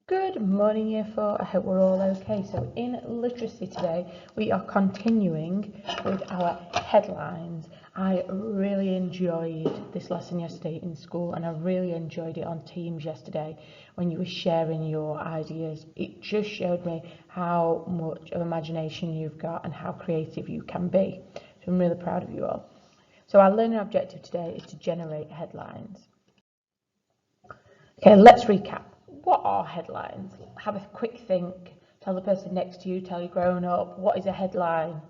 Good morning, Year 4. I hope we're all okay. So in literacy today, we are continuing with our headlines. I really enjoyed this lesson yesterday in school, and I really enjoyed it on Teams yesterday when you were sharing your ideas. It just showed me how much of imagination you've got and how creative you can be. So I'm really proud of you all. So our learning objective today is to generate headlines. Okay, let's recap. What are headlines? Have a quick think. Tell the person next to you, tell your grown up, what is a headline?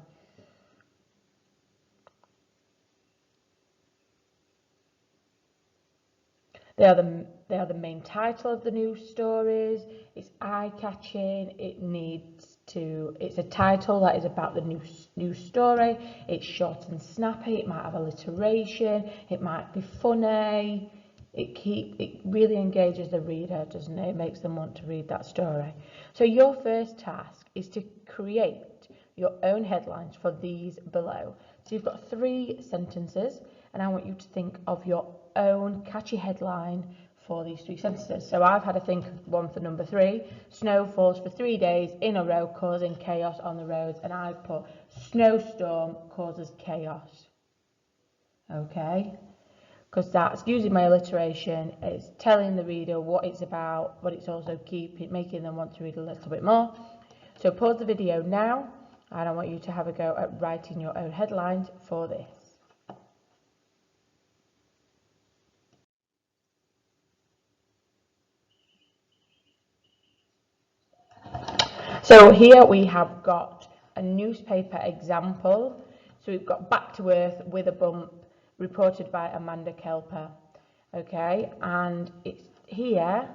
They are the main title of the news stories. It's eye-catching. It's a title that is about the news story. It's short and snappy. It might have alliteration. It might be funny. It really engages the reader, doesn't it? It makes them want to read that story. So your first task is to create your own headlines for these below. So you've got 3 sentences, and I want you to think of your own catchy headline for these 3 sentences. So I've had to think of one for number 3. Snow falls for 3 days in a row, causing chaos on the roads, and I've put snowstorm causes chaos. Okay? Because that's using my alliteration, it's telling the reader what it's about, but it's also making them want to read a little bit more. So pause the video now, and I want you to have a go at writing your own headlines for this. So here we have got a newspaper example. So we've got Back to Earth with a Bump, reported by Amanda Kelper. Okay, and it's here,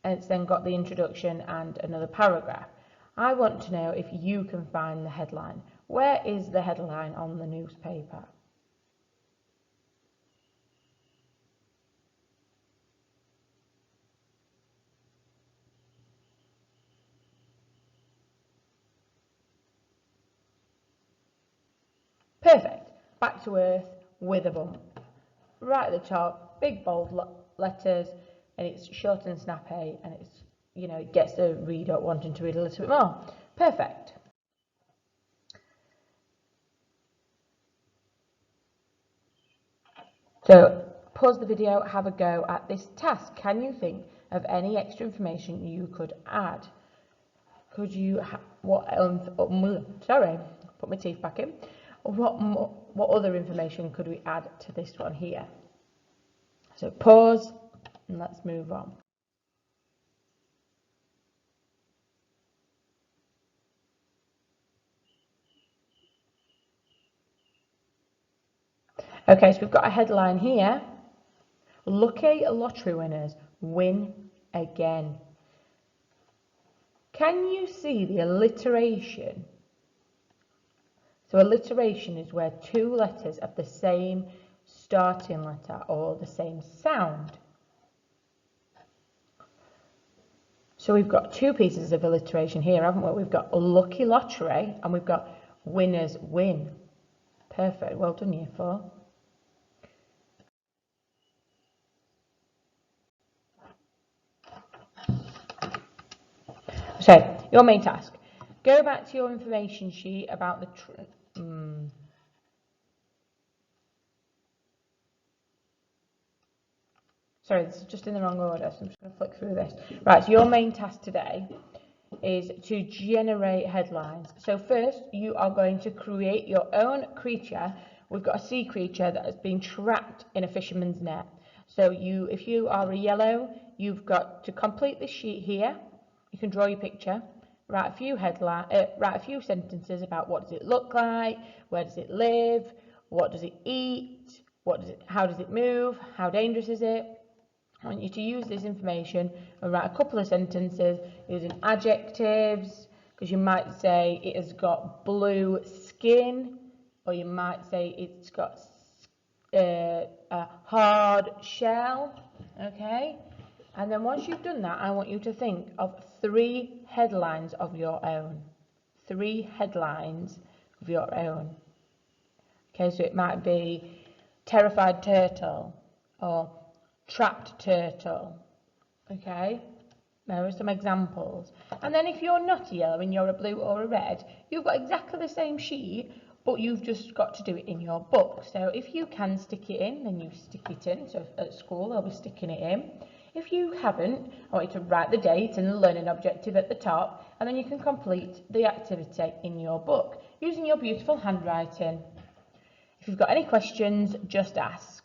and it's then got the introduction and another paragraph. I want to know if you can find the headline. Where is the headline on the newspaper? Perfect. Back to Earth with a bump. Right at the top, big bold letters, and it's short and snappy, and it's, it gets the reader wanting to read a little bit more. Perfect. So pause the video, have a go at this task. Can you think of any extra information you could add? Could you, sorry, put my teeth back in. What other information could we add to this one here? So pause, and let's move on. Okay, so we've got a headline here. Lucky lottery winners win again. Can you see the alliteration? So alliteration is where 2 letters have the same starting letter or the same sound. So we've got 2 pieces of alliteration here, haven't we? We've got lucky lottery and we've got winners win. Perfect, well done, Year 4. So, your main task. Go back to your information sheet about the... Sorry, this is just in the wrong order, so I'm just going to flick through this. Right, so your main task today is to generate headlines. So first, you are going to create your own creature. We've got a sea creature that has been trapped in a fisherman's net. So if you are a yellow, you've got to complete this sheet here. You can draw your picture. Write a few sentences about what does it look like, where does it live, what does it eat, how does it move, how dangerous is it. I want you to use this information and write a couple of sentences using adjectives, because you might say it has got blue skin, or you might say it's got a hard shell, okay? And then once you've done that, I want you to think of 3 headlines of your own. 3 headlines of your own. Okay, so it might be terrified turtle or trapped turtle. Okay, There are some examples. And then if you're not a yellow and you're a blue or a red, you've got exactly the same sheet, but you've just got to do it in your book. So if you can stick it in, then you stick it in. So at school, they'll be sticking it in. If you haven't, I want you to write the date and the learning objective at the top, and then you can complete the activity in your book using your beautiful handwriting. If you've got any questions, just ask.